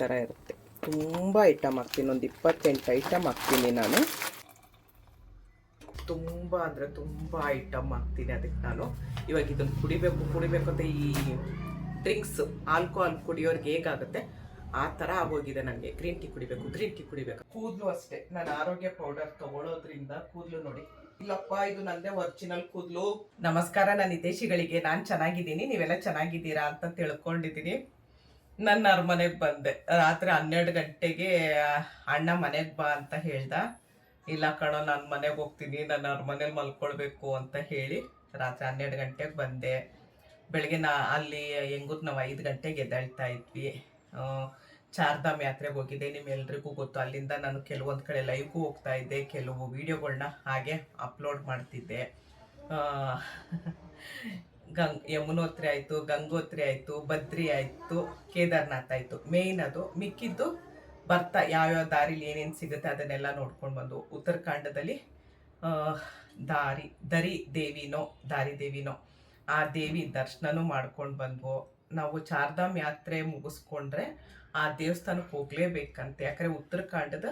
ಥರ ಇರುತ್ತೆ. ತುಂಬ ಐಟಮ್ ಹಾಕ್ತೀನಿ, ಒಂದು 28 ಐಟಮ್ ಹಾಕ್ತೀನಿ ನಾನು. ತುಂಬ ಅಂದರೆ ತುಂಬ ಐಟಮ್ ಹಾಕ್ತೀನಿ ಅದಕ್ಕೆ ನಾನು. ಇವಾಗ ಇದನ್ನು ಕುಡಿಬೇಕು ಅಂತ ಈ ಡ್ರಿಂಕ್ಸ್ ಆಲ್ಕೋಹಾಲ್ ಕುಡಿಯೋರಿಗೆ ಹೇಗಾಗುತ್ತೆ ಆ ಥರ ಆಗೋಗಿದೆ ನನಗೆ. ಗ್ರೀನ್ ಟೀ ಕುಡಿಬೇಕು. ಕೂದಲು ಅಷ್ಟೇ, ನಾನು ಆರೋಗ್ಯ ಪೌಡರ್ ತಗೊಳ್ಳೋದ್ರಿಂದ ಕೂದಲು ನೋಡಿ, ಇಲ್ಲಪ್ಪ ಇದು ನಂದೇ ಒರಿಜಿನಲ್ ಕೂದಲು. ನಮಸ್ಕಾರ ನನ್ನ ಹಿತೈಷಿಗಳಿಗೆ, ನಾನು ಚೆನ್ನಾಗಿದ್ದೀನಿ, ನೀವೆಲ್ಲ ಚೆನ್ನಾಗಿದ್ದೀರಾ ಅಂತ ತಿಳ್ಕೊಂಡಿದ್ದೀನಿ. ನನ್ನ ಅವ್ರ ಮನೆಗೆ ಬಂದೆ ರಾತ್ರಿ 12 ಗಂಟೆಗೆ. ಅಣ್ಣ ಮನೆಗೆ ಬಾ ಅಂತ ಹೇಳ್ದ. ಇಲ್ಲ ಕಣೋ ನಾನು ಮನೆಗೆ ಹೋಗ್ತೀನಿ, ನಾನು ಅವ್ರ ಮನೇಲಿ ಮಲ್ಕೊಳ್ಬೇಕು ಅಂತ ಹೇಳಿ ರಾತ್ರಿ 12 ಗಂಟೆಗೆ ಬಂದೆ. ಬೆಳಗ್ಗೆ ಅಲ್ಲಿ ಹೆಂಗೂರು ನಾವು 5 ಗಂಟೆಗೆ ಎದ್ದೇಳ್ತಾ ಇದ್ವಿ. ಚಾರ್ಧಾಮ್ ಯಾತ್ರೆಗೆ ಹೋಗಿದ್ದೆ, ನಿಮ್ಮೆಲ್ರಿಗೂ ಗೊತ್ತು. ಅಲ್ಲಿಂದ ನಾನು ಕೆಲವೊಂದು ಕಡೆ ಲೈವ್ಗೂ ಹೋಗ್ತಾ ಇದ್ದೆ, ಕೆಲವು ವೀಡಿಯೋಗಳನ್ನ ಹಾಗೆ ಅಪ್ಲೋಡ್ ಮಾಡ್ತಿದ್ದೆ. ಯಮುನೋತ್ರಿ ಆಯಿತು, ಗಂಗೋತ್ರಿ ಆಯಿತು, ಬದ್ರಿ ಆಯಿತು, ಕೇದಾರ್ನಾಥ್ ಆಯಿತು. ಮೇಯ್ನ್ ಅದು. ಮಿಕ್ಕಿದ್ದು ಬರ್ತಾ ಯಾವ್ಯಾವ ದಾರಿಲಿ ಏನೇನು ಸಿಗುತ್ತೆ ಅದನ್ನೆಲ್ಲ ನೋಡ್ಕೊಂಡು ಬಂದು ಉತ್ತರಾಖಂಡದಲ್ಲಿ ದಾರಿ ದೇವಿನೋ ಆ ದೇವಿ ದರ್ಶನನೂ ಮಾಡ್ಕೊಂಡು ಬಂದ್ವು. ನಾವು ಚಾರ್ಧಾಮ್ ಯಾತ್ರೆ ಮುಗಿಸ್ಕೊಂಡ್ರೆ ಆ ದೇವಸ್ಥಾನಕ್ಕೆ ಹೋಗ್ಲೇಬೇಕಂತೆ. ಯಾಕಂದರೆ ಉತ್ತರಾಖಂಡದ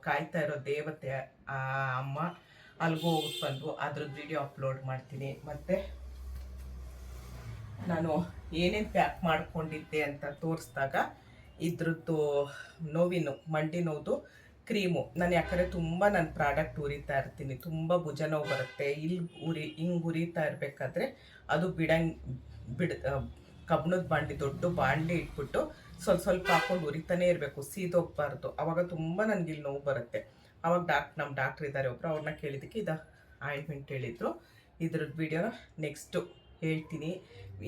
ಕಾಯ್ತಾ ಇರೋ ದೇವತೆ ಆ ಅಮ್ಮ, ಅಲ್ಲಿಗೂ ಹೋಗಿ ಬಂದು ಅದ್ರದ್ದು ವಿಡಿಯೋ ಅಪ್ಲೋಡ್ ಮಾಡ್ತೀನಿ. ಮತ್ತು ನಾನು ಏನೇನು ಪ್ಯಾಕ್ ಮಾಡ್ಕೊಂಡಿದ್ದೆ ಅಂತ ತೋರಿಸಿದಾಗ ಇದ್ರದ್ದು ಮಂಡಿ ನೋವುದು ಕ್ರೀಮು. ನಾನು ಯಾಕಂದರೆ ತುಂಬ ನನ್ನ ಪ್ರಾಡಕ್ಟ್ ಉರಿತಾ ಇರ್ತೀನಿ, ತುಂಬ ಭುಜ ನೋವು ಬರುತ್ತೆ. ಹಿಂಗೆ ಉರಿತಾ ಇರಬೇಕಾದ್ರೆ ಅದು ಕಬ್ಬಣದ ಬಾಂಡ್ಲಿ, ದೊಡ್ಡ ಬಾಂಡ್ಲಿ ಇಟ್ಬಿಟ್ಟು ಸ್ವಲ್ಪ ಹಾಕೊಂಡು ಉರಿತಾನೆ ಇರಬೇಕು, ಸೀದೋಗ್ಬಾರ್ದು. ಆವಾಗ ತುಂಬ ನನಗೆ ಇಲ್ಲಿ ನೋವು ಬರುತ್ತೆ. ಆವಾಗ ನಮ್ಮ ಡಾಕ್ಟ್ರ್ ಇದ್ದಾರೆ ಒಬ್ಬರು, ಅವ್ರನ್ನ ಕೇಳಿದ್ದಕ್ಕೆ ಇದು ಆಯಿಂಟ್ಮೆಂಟ್ ಹೇಳಿದರು. ಇದ್ರದ್ದು ವಿಡಿಯೋನ ನೆಕ್ಸ್ಟು ಹೇಳ್ತೀನಿ.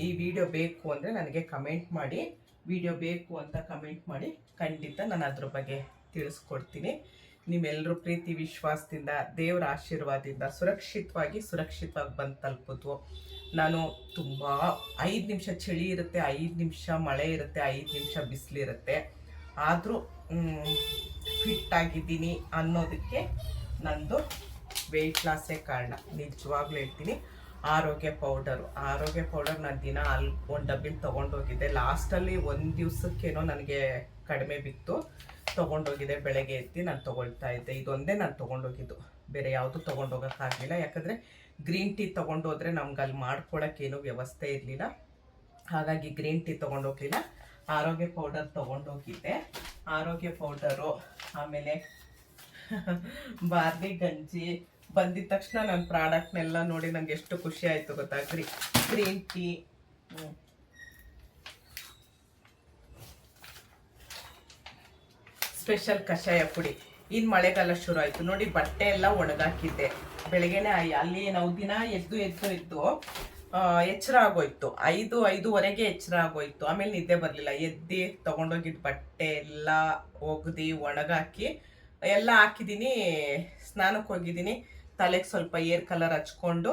ಈ ವಿಡಿಯೋ ಬೇಕು ಅಂದರೆ ನನಗೆ ಕಮೆಂಟ್ ಮಾಡಿ, ವಿಡಿಯೋ ಬೇಕು ಅಂತ ಕಮೆಂಟ್ ಮಾಡಿ, ಖಂಡಿತ ನಾನು ಅದ್ರ ಬಗ್ಗೆ ತಿಳಿಸ್ಕೊಡ್ತೀನಿ. ನಿಮ್ಮೆಲ್ಲರೂ ಪ್ರೀತಿ ವಿಶ್ವಾಸದಿಂದ, ದೇವರ ಆಶೀರ್ವಾದದಿಂದ ಸುರಕ್ಷಿತವಾಗಿ ಬಂದು ತಲುಪಿದ್ವು. ನಾನು ತುಂಬ 5 ನಿಮಿಷ ಚಳಿ ಇರುತ್ತೆ, 5 ನಿಮಿಷ ಮಳೆ ಇರುತ್ತೆ, 5 ನಿಮಿಷ ಬಿಸಿಲಿರುತ್ತೆ. ಆದರೂ ಫಿಟ್ಟಾಗಿದ್ದೀನಿ ಅನ್ನೋದಕ್ಕೆ ನಂದು ವೆಯ್ಟ್ ಲಾಸೇ ಕಾರಣ. ನಿಜವಾಗ್ಲೂ ಹೇಳ್ತೀನಿ. ಆರೋಗ್ಯ ಪೌಡರ್ ನಾನು ದಿನ ಅಲ್ಲಿ ಒಂದು ಡಬ್ಬಿನ ತೊಗೊಂಡೋಗಿದ್ದೆ. ಲಾಸ್ಟಲ್ಲಿ 1 ದಿವಸಕ್ಕೇನೋ ನನಗೆ ಕಡಿಮೆ ಬಿತ್ತು, ತೊಗೊಂಡೋಗಿದೆ. ಬೆಳಗ್ಗೆ ಎತ್ತಿ ನಾನು ತೊಗೊಳ್ತಾ ಇದ್ದೆ. ಇದೊಂದೇ ನಾನು ತೊಗೊಂಡೋಗಿದ್ದು, ಬೇರೆ ಯಾವುದೂ ತೊಗೊಂಡೋಗೋಕ್ಕಾಗಲಿಲ್ಲ. ಯಾಕಂದರೆ ಗ್ರೀನ್ ಟೀ ತೊಗೊಂಡೋದ್ರೆ ನಮ್ಗೆ ಅಲ್ಲಿ ಮಾಡ್ಕೊಳಕ್ಕೇನು ವ್ಯವಸ್ಥೆ ಇರಲಿಲ್ಲ. ಹಾಗಾಗಿ ಗ್ರೀನ್ ಟೀ ತೊಗೊಂಡೋಗ್ಲಿಲ್ಲ. ಆರೋಗ್ಯ ಪೌಡರ್ ತೊಗೊಂಡೋಗಿದ್ದೆ. ಆರೋಗ್ಯ ಪೌಡರು, ಆಮೇಲೆ ಬಾರ್ಲಿ ಗಂಜಿ. ಬಂದಿದ ತಕ್ಷಣ ನನ್ನ ಪ್ರಾಡಕ್ಟ್ನೆಲ್ಲ ನೋಡಿ ನನಗೆ ಎಷ್ಟು ಖುಷಿ ಆಯಿತು ಗೊತ್ತಾ. ಗ್ರೀನ್ ಟೀ, ಸ್ಪೆಷಲ್ ಕಷಾಯ ಪುಡಿ. ಇನ್ನು ಮಳೆಗಾಲ ಶುರು ಆಯಿತು ನೋಡಿ, ಬಟ್ಟೆ ಎಲ್ಲ ಒಣಗಾಕಿದ್ದೆ. ಬೆಳಗ್ಗೆನೆ ಅಲ್ಲಿ ನಾವು ದಿನ ಎದ್ದು ಎಚ್ಚರ ಆಗೋಯ್ತು. 5:05 ಎಚ್ಚರ ಆಗೋಯ್ತು. ಆಮೇಲೆ ನಿದ್ದೆ ಬರಲಿಲ್ಲ. ಎದ್ದು ತೊಗೊಂಡೋಗಿದ್ದು ಬಟ್ಟೆ ಎಲ್ಲ ಒಗ್ದು ಒಣಗಾಕಿ ಎಲ್ಲ ಹಾಕಿದ್ದೀನಿ. ಸ್ನಾನಕ್ಕೆ ಹೋಗಿದ್ದೀನಿ. ತಲೆಗೆ ಸ್ವಲ್ಪ ಏರ್ ಕಲರ್ ಹಚ್ಕೊಂಡು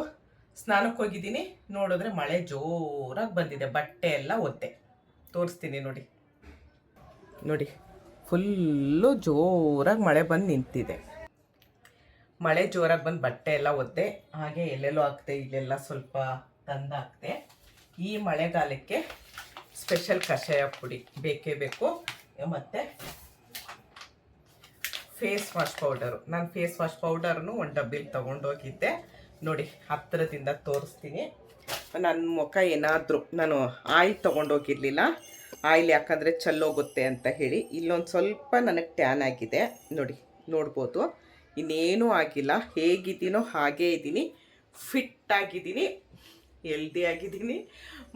ಸ್ನಾನಕ್ಕೆ ಹೋಗಿದ್ದೀನಿ. ನೋಡಿದ್ರೆ ಮಳೆ ಜೋರಾಗಿ ಬಂದಿದೆ. ಬಟ್ಟೆ ಎಲ್ಲ ಒದ್ದೆ. ತೋರಿಸ್ತೀನಿ ನೋಡಿ ಫುಲ್ಲು ಜೋರಾಗಿ ಮಳೆ ಬಂದು ನಿಂತಿದೆ. ಮಳೆ ಜೋರಾಗಿ ಬಂದು ಬಟ್ಟೆ ಎಲ್ಲ ಒದ್ದೆ. ಹಾಗೆ ಎಲ್ಲೆಲ್ಲೋ ಹಾಕ್ತೆ, ಇಲ್ಲೆಲ್ಲ ಸ್ವಲ್ಪ ತಂದಾಕ್ತೆ. ಈ ಮಳೆಗಾಲಕ್ಕೆ ಸ್ಪೆಷಲ್ ಕಷಾಯ ಪುಡಿ ಬೇಕೇ ಬೇಕು. ಮತ್ತು ಫೇಸ್ ವಾಶ್ ಪೌಡರು. ನಾನು ಫೇಸ್ ವಾಶ್ ಪೌಡರ್ನು ಒಂದು ಡಬ್ಬಿಲಿ ತೊಗೊಂಡೋಗಿದ್ದೆ. ನೋಡಿ ಹತ್ತಿರದಿಂದ ತೋರಿಸ್ತೀನಿ. ನನ್ನ ಮುಖ ಏನಾದರೂ ನಾನು ಆಯಿಲ್ ತೊಗೊಂಡೋಗಿರಲಿಲ್ಲ. ಆಯಿಲ್ ಯಾಕಂದರೆ ಚೆಲ್ಲೋಗುತ್ತೆ ಅಂತ ಹೇಳಿ. ಇಲ್ಲೊಂದು ಸ್ವಲ್ಪ ನನಗೆ ಟ್ಯಾನ್ ಆಗಿದೆ ನೋಡ್ಬೋದು. ಇನ್ನೇನೂ ಆಗಿಲ್ಲ. ಹೇಗಿದ್ದೀನೋ ಹಾಗೇ ಇದ್ದೀನಿ. ಫಿಟ್ಟಾಗಿದ್ದೀನಿ, ಹೆಲ್ದಿ ಆಗಿದ್ದೀನಿ.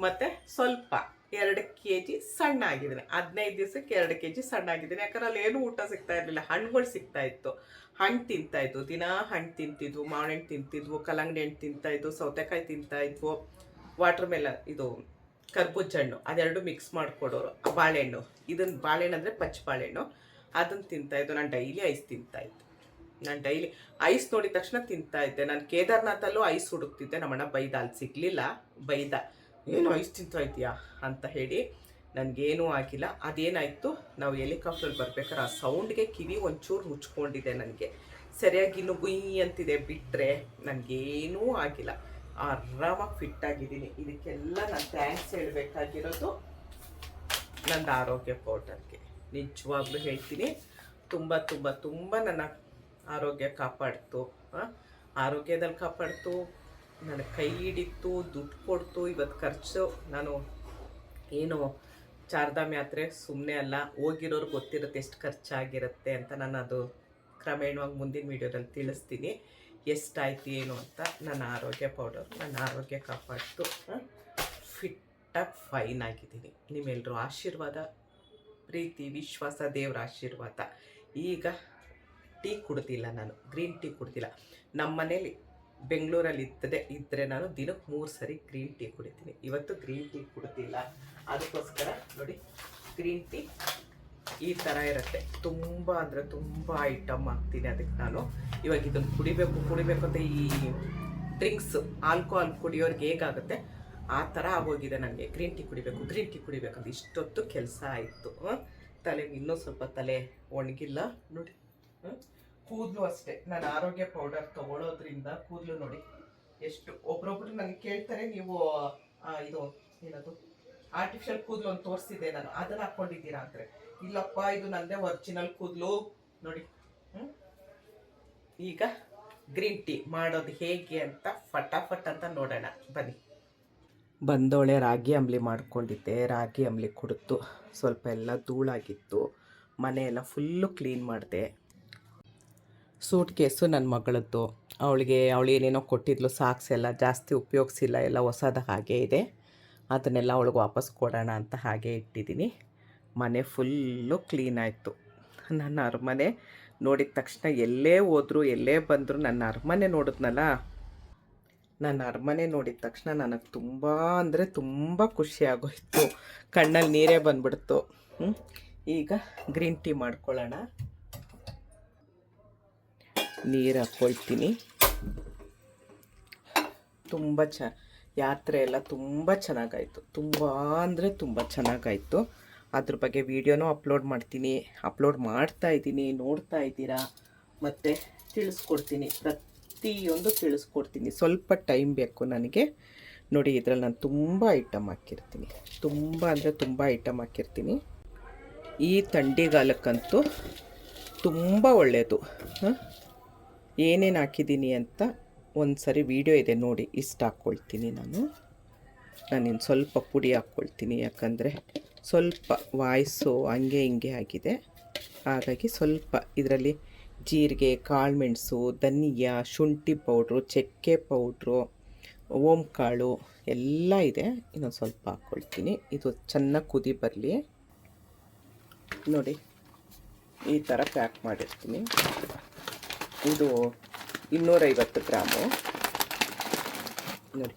ಮತ್ತು ಸ್ವಲ್ಪ 2 kg ಸಣ್ಣ ಆಗಿದ್ದೀನಿ. 15 ದಿವಸಕ್ಕೆ 2 kg ಸಣ್ಣ ಆಗಿದ್ದೀನಿ. ಯಾಕಂದ್ರೆ ಅಲ್ಲಿ ಏನೂ ಊಟ ಸಿಗ್ತಾ ಇರಲಿಲ್ಲ. ಹಣ್ಣುಗಳು ಸಿಗ್ತಾಯಿತ್ತು, ಹಣ್ಣು ತಿಂತಾಯಿದ್ವು. ದಿನ ಹಣ್ಣು ತಿಂತಿದ್ವು, ಮಾವಿನ ಹಣ್ಣು ತಿಂತಿದ್ವು, ಕಲ್ಲಂಗಡಿ ಹಣ್ಣು ತಿಂತಾಯಿದ್ವು, ಸೌತೆಕಾಯಿ ತಿಂತಾಯಿದ್ವು, ವಾಟರ್ ಮೆಲನ್, ಇದು ಕರ್ಬೂಜ ಹಣ್ಣು, ಅದೆರಡು ಮಿಕ್ಸ್ ಮಾಡಿಕೊಡೋರು. ಬಾಳೆಹಣ್ಣು, ಇದನ್ನು ಬಾಳೆಹಣ್ಣು ಅಂದರೆ ಪಚ್ಚ ಬಾಳೆಹಣ್ಣು, ಅದನ್ನು ತಿಂತಾಯಿದ್ದು. ನಾನು ಡೈಲಿ ಐಸ್ ತಿಂತಾಯಿದ್ದೆ. ಐಸ್ ನೋಡಿದ ತಕ್ಷಣ ತಿಂತಾಯಿದ್ದೆ. ನಾನು ಕೇದಾರ್ನಾಥಲ್ಲೂ ಐಸ್ ಹುಡುಕ್ತಿದ್ದೆ. ನಮ್ಮಣ್ಣ ಬೈದ, ಅಲ್ಲಿ ಸಿಗಲಿಲ್ಲ. ಬೈದ, ಏನು ಐಸ್ ತಿಂತಾ ಇದೆಯಾ ಅಂತ ಹೇಳಿ. ನನಗೇನೂ ಆಗಿಲ್ಲ. ಅದೇನಾಯಿತು, ನಾವು ಹೆಲಿಕಾಪ್ಟರ್ ಬರ್ಬೇಕಾದ್ರೆ ಆ ಸೌಂಡ್ಗೆ ಕಿವಿ ಒಂಚೂರು ಮುಚ್ಕೊಂಡಿದೆ. ನನಗೆ ಸರಿಯಾಗಿ ಇನ್ನು ಗುಯ್ ಅಂತಿದೆ, ಬಿಟ್ಟರೆ ನನಗೇನೂ ಆಗಿಲ್ಲ. ಆರಾಮಾಗಿ ಫಿಟ್ಟಾಗಿದ್ದೀನಿ. ಇದಕ್ಕೆಲ್ಲ ನಾನು ಥ್ಯಾಂಕ್ಸ್ ಹೇಳಬೇಕಾಗಿರೋದು ನಂದು ಆರೋಗ್ಯ ಪೌಡರ್ಗೆ. ನಿಜವಾಗ್ಲೂ ಹೇಳ್ತೀನಿ, ತುಂಬ ತುಂಬ ತುಂಬ ನನ್ನ ಆರೋಗ್ಯ ಕಾಪಾಡ್ತು. ಆರೋಗ್ಯದಲ್ಲಿ ಕಾಪಾಡ್ತು, ನನಗೆ ಕೈ ಹಿಡಿತು, ದುಡ್ಡು ಕೊಡ್ತು. ಇವತ್ತು ಖರ್ಚು ನಾನು ಏನು ಚಾರ್ಧಾಮ್ ಯಾತ್ರೆ ಸುಮ್ಮನೆ ಅಲ್ಲ, ಹೋಗಿರೋರು ಗೊತ್ತಿರುತ್ತೆ ಎಷ್ಟು ಖರ್ಚಾಗಿರುತ್ತೆ ಅಂತ. ನಾನು ಅದು ಕ್ರಮೇಣವಾಗಿ ಮುಂದಿನ ವೀಡಿಯೋದಲ್ಲಿ ತಿಳಿಸ್ತೀನಿ ಎಷ್ಟಾಯ್ತು ಏನು ಅಂತ. ನನ್ನ ಆರೋಗ್ಯ ಪೌಡರ್ ನನ್ನ ಆರೋಗ್ಯ ಕಾಪಾಡ್ತು. ಫಿಟ್ಟಾಗಿ ಫೈನ್ ಆಗಿದ್ದೀನಿ. ನಿಮ್ಮೆಲ್ಲರೂ ಆಶೀರ್ವಾದ, ಪ್ರೀತಿ, ವಿಶ್ವಾಸ, ದೇವರ ಆಶೀರ್ವಾದ. ಈಗ ಟೀ ಕುಡ್ದಿಲ್ಲ, ನಾನು ಗ್ರೀನ್ ಟೀ ಕುಡ್ದಿಲ್ಲ. ನಮ್ಮ ಮನೇಲಿ ಬೆಂಗಳೂರಲ್ಲಿ ಇದ್ದರೆ ನಾನು ದಿನಕ್ಕೆ 3 ಸರಿ ಗ್ರೀನ್ ಟೀ ಕುಡಿತೀನಿ. ಇವತ್ತು ಗ್ರೀನ್ ಟೀ ಕುಡ್ದಿಲ್ಲ. ಅದಕ್ಕೋಸ್ಕರ ನೋಡಿ, ಗ್ರೀನ್ ಟೀ ಈ ಥರ ಇರುತ್ತೆ. ತುಂಬ ಅಂದರೆ ತುಂಬ ಐಟಮ್ ಹಾಕ್ತೀನಿ ಅದಕ್ಕೆ ನಾನು. ಇವಾಗ ಇದನ್ನು ಕುಡಿಬೇಕು ಅಂತ ಈ ಡ್ರಿಂಕ್ಸ್ ಆಲ್ಕೋಹಾಲ್ ಕುಡಿಯೋರಿಗೆ ಹೇಗಾಗುತ್ತೆ ಆ ಥರ ಆಗೋಗಿದೆ ನನಗೆ. ಗ್ರೀನ್ ಟೀ ಕುಡಿಬೇಕಂತ ಇಷ್ಟೊತ್ತು ಕೆಲಸ ಆಯಿತು. ತಲೆಗೆ ಇನ್ನೂ ಸ್ವಲ್ಪ ತಲೆ ಒಣಗಿಲ್ಲ ನೋಡಿ. ಕೂದಲು ಅಷ್ಟೇ, ನಾನು ಆರೋಗ್ಯ ಪೌಡರ್ ತೊಗೊಳೋದ್ರಿಂದ ಕೂದಲು ನೋಡಿ ಎಷ್ಟು. ಒಬ್ರೊಬ್ರು ನನಗೆ ಕೇಳ್ತಾರೆ, ನೀವು ಇದು ಏನದು ಆರ್ಟಿಫಿಷಿಯಲ್ ಕೂದಲು ಅಂತ ತೋರಿಸಿದ್ದೆ ನಾನು, ಅದನ್ನು ಹಾಕ್ಕೊಂಡಿದ್ದೀರಾ ಅಂದರೆ. ಇಲ್ಲಪ್ಪ, ಇದು ನನ್ನದೇ ಒರಿಜಿನಲ್ ಕೂದಲು ನೋಡಿ. ಈಗ ಗ್ರೀನ್ ಟೀ ಮಾಡೋದು ಹೇಗೆ ಅಂತ ಫಟಾಫಟ್ ಅಂತ ನೋಡೋಣ ಬನ್ನಿ. ಬಂದೋಳೆ ರಾಗಿ ಅಂಬ್ಲಿ ಮಾಡ್ಕೊಂಡಿದ್ದೆ. ರಾಗಿ ಅಂಬ್ಲಿ ಕುಡಿತು. ಸ್ವಲ್ಪ ಎಲ್ಲ ಧೂಳಾಗಿತ್ತು. ಮನೆಯೆಲ್ಲ ಫುಲ್ಲು ಕ್ಲೀನ್ ಮಾಡಿದೆ. ಸೂಟ್ ಕೇಸು ನನ್ನ ಮಗಳದ್ದು. ಅವಳು ಏನೇನೋ ಕೊಟ್ಟಿದ್ಲು, ಸಾಕ್ಸ್ ಎಲ್ಲ ಜಾಸ್ತಿ ಉಪಯೋಗಿಸಿಲ್ಲ, ಎಲ್ಲ ಹೊಸದ ಹಾಗೆ ಇದೆ. ಅದನ್ನೆಲ್ಲ ಅವಳಿಗೆ ವಾಪಸ್ ಕೊಡೋಣ ಅಂತ ಹಾಗೆ ಇಟ್ಟಿದ್ದೀನಿ. ಮನೆ ಫುಲ್ಲು ಕ್ಲೀನ್ ಆಯಿತು. ನನ್ನ ಅರಮನೆ ನೋಡಿದ ತಕ್ಷಣ ಎಲ್ಲೇ ಹೋದ್ರು ಎಲ್ಲೇ ಬಂದರೂ ನನ್ನ ಅರಮನೆ ನೋಡಿದ್ನಲ್ಲ, ನನ್ನ ಅರಮನೆ ನೋಡಿದ ತಕ್ಷಣ ನನಗೆ ತುಂಬ ಅಂದರೆ ತುಂಬ ಖುಷಿಯಾಗೋಯಿತು. ಕಣ್ಣಲ್ಲಿ ನೀರೇ ಬಂದ್ಬಿಡ್ತು. ಈಗ ಗ್ರೀನ್ ಟೀ ಮಾಡ್ಕೊಳ್ಳೋಣ. ನೀರು ಹಾಕ್ಕೊಳ್ತೀನಿ. ತುಂಬ ಯಾತ್ರೆ ಎಲ್ಲ ತುಂಬ ಚೆನ್ನಾಗಾಯಿತು. ತುಂಬ ಅಂದರೆ ತುಂಬ ಚೆನ್ನಾಗಾಯಿತು. ಅದ್ರ ಬಗ್ಗೆ ವೀಡಿಯೋನೂ ಅಪ್ಲೋಡ್ ಮಾಡ್ತಾಯಿದ್ದೀನಿ, ನೋಡ್ತಾ ಇದ್ದೀರಾ. ಮತ್ತು ತಿಳಿಸ್ಕೊಡ್ತೀನಿ, ಪ್ರತಿಯೊಂದು ತಿಳಿಸ್ಕೊಡ್ತೀನಿ. ಸ್ವಲ್ಪ ಟೈಮ್ ಬೇಕು ನನಗೆ. ನೋಡಿ, ಇದರಲ್ಲಿ ನಾನು ತುಂಬ ಐಟಮ್ ಹಾಕಿರ್ತೀನಿ. ತುಂಬ ಅಂದರೆ ತುಂಬ ಐಟಮ್ ಹಾಕಿರ್ತೀನಿ. ಈ ಥಂಡಿಗಾಲಕ್ಕಂತೂ ತುಂಬ ಒಳ್ಳೆಯದು. ಏನೇನು ಹಾಕಿದ್ದೀನಿ ಅಂತ ಒಂದು ಸರಿ ವೀಡಿಯೋ ಇದೆ ನೋಡಿ. ಇಷ್ಟು ಹಾಕ್ಕೊಳ್ತೀನಿ ನಾನಿನ್ನು ಸ್ವಲ್ಪ ಪುಡಿ ಹಾಕ್ಕೊಳ್ತೀನಿ, ಯಾಕಂದರೆ ಸ್ವಲ್ಪ ವಾಯ್ಸು ಹಂಗೆ ಹಿಂಗೆ ಆಗಿದೆ. ಹಾಗಾಗಿ ಸ್ವಲ್ಪ ಇದರಲ್ಲಿ ಜೀರಿಗೆ, ಕಾಳುಮೆಣಸು, ಧನಿಯಾ, ಶುಂಠಿ ಪೌಡ್ರು, ಚಕ್ಕೆ ಪೌಡ್ರು, ಓಂಕಾಳು ಎಲ್ಲ ಇದೆ. ಇನ್ನೊಂದು ಸ್ವಲ್ಪ ಹಾಕ್ಕೊಳ್ತೀನಿ. ಇದು ಚೆನ್ನಾಗಿ ಕುದಿ ಬರಲಿ. ನೋಡಿ, ಈ ಥರ ಪ್ಯಾಕ್ ಮಾಡಿರ್ತೀನಿ. ಇದು 250 ಗ್ರಾಮು. ನೋಡಿ,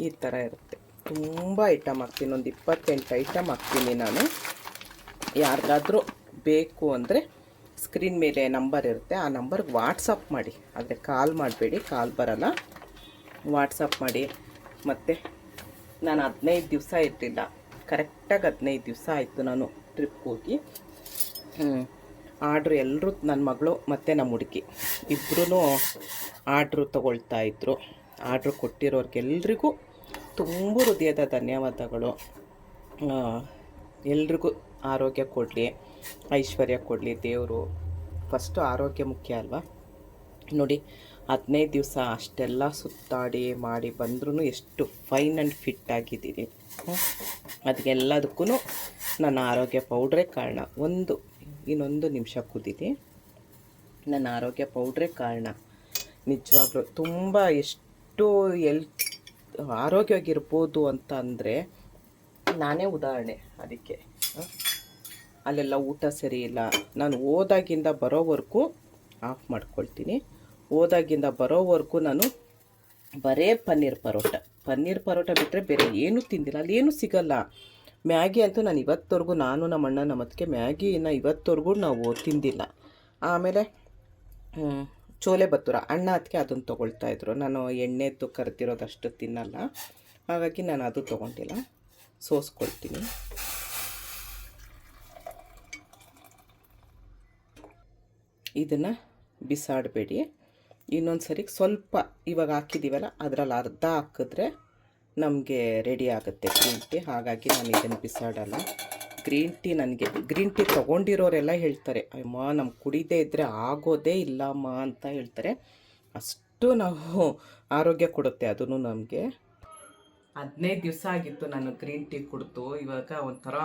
ಈ ಥರ ಇರುತ್ತೆ. ತುಂಬ ಐಟಮ್ ಹಾಕ್ತೀನಿ, ಒಂದು 28 ಐಟಮ್ ಹಾಕ್ತೀನಿ ನಾನು. ಯಾರಿಗಾದರೂ ಬೇಕು ಅಂದರೆ ಸ್ಕ್ರೀನ್ ಮೇಲೆ ನಂಬರ್ ಇರುತ್ತೆ, ಆ ನಂಬರ್ಗೆ ವಾಟ್ಸಪ್ ಮಾಡಿ. ಆದರೆ ಕಾಲ್ ಮಾಡಬೇಡಿ, ಕಾಲ್ ಬರೋಲ್ಲ. ವಾಟ್ಸಪ್ ಮಾಡಿ. ಮತ್ತು ನಾನು 15 ದಿವಸ ಇರಲಿಲ್ಲ, ಕರೆಕ್ಟಾಗಿ 15 ದಿವಸ ಆಯಿತು ನಾನು ಟ್ರಿಪ್ಗೆ ಹೋಗಿ. ಆರ್ಡ್ರು ಎಲ್ಲರೂ, ನನ್ನ ಮಗಳು ಮತ್ತು ನಮ್ಮ ಹುಡುಗಿ ಇಬ್ಬರೂ ಆರ್ಡ್ರು ತೊಗೊಳ್ತಾಯಿದ್ರು. ಆರ್ಡ್ರು ಕೊಟ್ಟಿರೋರಿಗೆಲ್ರಿಗೂ ತುಂಬ ಹೃದಯದ ಧನ್ಯವಾದಗಳು. ಎಲ್ರಿಗೂ ಆರೋಗ್ಯ ಕೊಡಲಿ, ಐಶ್ವರ್ಯ ಕೊಡಲಿ ದೇವರು. ಫಸ್ಟು ಆರೋಗ್ಯ ಮುಖ್ಯ ಅಲ್ವಾ. ನೋಡಿ, 15 ದಿವಸ ಅಷ್ಟೆಲ್ಲ ಸುತ್ತಾಡಿ ಮಾಡಿ ಬಂದ್ರೂ ಎಷ್ಟು ಫೈನ್ ಆ್ಯಂಡ್ ಫಿಟ್ ಆಗಿದ್ದೀನಿ. ಅದಕ್ಕೆಲ್ಲದಕ್ಕೂ ನನ್ನ ಆರೋಗ್ಯ ಪೌಡ್ರೇ ಕಾರಣ. ಇನ್ನೊಂದು ನಿಮಿಷ ಕುದೀನಿ. ನನ್ನ ಆರೋಗ್ಯ ಪೌಡ್ರೇ ಕಾರಣ. ನಿಜವಾಗ್ಲೂ ತುಂಬ ಎಷ್ಟು ಆರೋಗ್ಯವಾಗಿರ್ಬೋದು ಅಂತ ಅಂದರೆ ನಾನೇ ಉದಾಹರಣೆ. ಅದಕ್ಕೆ ಅಲ್ಲೆಲ್ಲ ಊಟ ಸರಿ ಇಲ್ಲ. ನಾನು ಹೋದಾಗಿಂದ ಬರೋವರೆಗೂ ಆಫ್ ಮಾಡ್ಕೊಳ್ತೀನಿ. ಹೋದಾಗಿಂದ ಬರೋವರೆಗೂ ನಾನು ಬರೇ ಪನ್ನೀರ್ ಪರೋಟ ಬಿಟ್ಟರೆ ಬೇರೆ ಏನೂ ತಿಂದಿಲ್ಲ. ಅಲ್ಲೇನೂ ಸಿಗಲ್ಲ. ಮ್ಯಾಗಿ ಅಂತೂ ನಾನು ಇವತ್ತವರೆಗೂ, ನಾನು ನಮ್ಮ ಅಣ್ಣ ನಮ್ಮ ಅತ್ತಿಗೆ ಮ್ಯಾಗಿನ ಇವತ್ತವರೆಗೂ ನಾವು ತಿಂದಿಲ್ಲ. ಆಮೇಲೆ ಚೋಲೆ ಬತ್ತೂರ ಅಣ್ಣ ಅದಕ್ಕೆ ಅದನ್ನು ತೊಗೊಳ್ತಾಯಿದ್ರು. ನಾನು ಎಣ್ಣೆದ್ದು ಕರೆದಿರೋದಷ್ಟು ತಿನ್ನಲ್ಲ, ಹಾಗಾಗಿ ನಾನು ಅದು ತೊಗೊಂಡಿಲ್ಲ. ಸೋಸ್ಕೊಳ್ತೀನಿ. ಇದನ್ನು ಬಿಸಾಡಬೇಡಿ. ಇನ್ನೊಂದು ಸರಿ ಸ್ವಲ್ಪ ಇವಾಗ ಹಾಕಿದ್ದೀವಲ್ಲ, ಅದರಲ್ಲಿ ಅರ್ಧ ಹಾಕಿದ್ರೆ ನಮಗೆ ರೆಡಿ ಆಗುತ್ತೆ ಗ್ರೀನ್ ಟೀ. ಹಾಗಾಗಿ ನಾನು ಇದನ್ನು ಬಿಸಾಡಲ್ಲ. ಗ್ರೀನ್ ಟೀ ನನಗೆ ಗ್ರೀನ್ ಟೀ ತೊಗೊಂಡಿರೋರೆಲ್ಲ ಹೇಳ್ತಾರೆ, ಅಮ್ಮ ನಮ್ಮ ಕುಡಿದೇ ಇದ್ದರೆ ಆಗೋದೇ ಇಲ್ಲಮ್ಮ ಅಂತ ಹೇಳ್ತಾರೆ. ಅಷ್ಟು ನಾವು ಆರೋಗ್ಯ ಕೊಡುತ್ತೆ ಅದೂ ನಮಗೆ. 15 ದಿವಸ ಆಗಿತ್ತು ನಾನು ಗ್ರೀನ್ ಟೀ ಕುಡಿದು. ಇವಾಗ ಒಂಥರ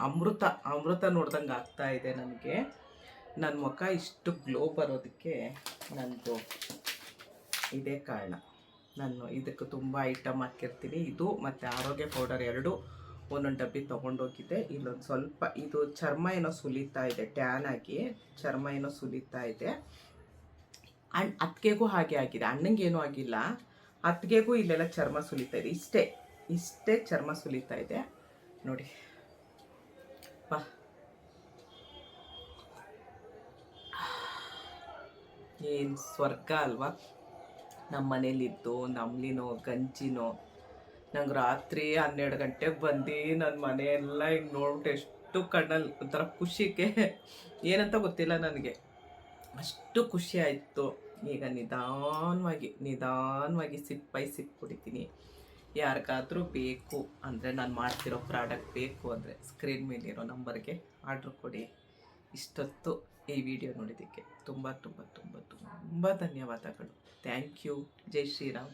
ಅಮೃತ ಅಮೃತ ನೋಡ್ದಂಗೆ ಆಗ್ತಾ ಇದೆ ನನಗೆ. ನನ್ನ ಮುಖ ಇಷ್ಟು ಗ್ಲೋ ಬರೋದಕ್ಕೆ ನಂದು ಇದೇ ಕಾರಣ. ನಾನು ಇದಕ್ಕೆ ತುಂಬ ಐಟಮ್ ಹಾಕಿರ್ತೀನಿ. ಇದು ಮತ್ತು ಆರೋಗ್ಯ ಪೌಡರ್ ಎರಡೂ ಒಂದೊಂದು ಡಬ್ಬಿ ತೊಗೊಂಡೋಗಿದ್ದೆ. ಇಲ್ಲೊಂದು ಸ್ವಲ್ಪ ಇದು ಚರ್ಮ ಏನೋ ಸುಲಿತಾ ಇದೆ, ಟ್ಯಾನ್ ಆಗಿ ಚರ್ಮ ಏನೋ ಸುಲಿತಾ ಇದೆ. ಅತ್ತಿಗೆಗೂ ಹಾಗೆ ಆಗಿದೆ, ಅಣ್ಣಂಗೇನೂ ಆಗಿಲ್ಲ, ಅತ್ತಿಗೆಗೂ ಇಲ್ಲೆಲ್ಲ ಚರ್ಮ ಸುಲಿತಾ ಇದೆ. ಇಷ್ಟೇ ಚರ್ಮ ಸುಲಿತಾ ಇದೆ ನೋಡಿ. ಬಾ, ಏನು ಸ್ವರ್ಗ ಅಲ್ವಾ ನಮ್ಮ ಮನೇಲಿದ್ದು. ನಮ್ಲಿನೋ ಗಂಜಿನೋ ನಂಗೆ ರಾತ್ರಿ 12 ಗಂಟೆಗೆ ಬಂದು ನನ್ನ ಮನೆಯೆಲ್ಲ ಹಿಂಗೆ ನೋಡ್ಬಿಟ್ಟು ಎಷ್ಟು ಕಣ್ಣಲ್ಲಿ ಒಂಥರ ಖುಷಿಗೆ ಏನಂತ ಗೊತ್ತಿಲ್ಲ ನನಗೆ, ಅಷ್ಟು ಖುಷಿ ಆಯಿತು. ಈಗ ನಿಧಾನವಾಗಿ ಸಿಪ್ ಬೈ ಸಿಪ್ ಕುಡಿತೀನಿ. ಯಾರಿಗಾದರೂ ಬೇಕು ಅಂದರೆ, ನಾನು ಮಾಡ್ತಿರೋ ಪ್ರಾಡಕ್ಟ್ ಬೇಕು ಅಂದರೆ ಸ್ಕ್ರೀನ್ ಮೇಲಿರೋ ನಂಬರ್ಗೆ ಆರ್ಡ್ರ್ ಕೊಡಿ. ಇಷ್ಟೊತ್ತು ಈ ವಿಡಿಯೋ ನೋಡಿದ್ದಕ್ಕೆ ತುಂಬ ಧನ್ಯವಾದಗಳು. Thank you. ಜೈ ಶ್ರೀರಾಮ್.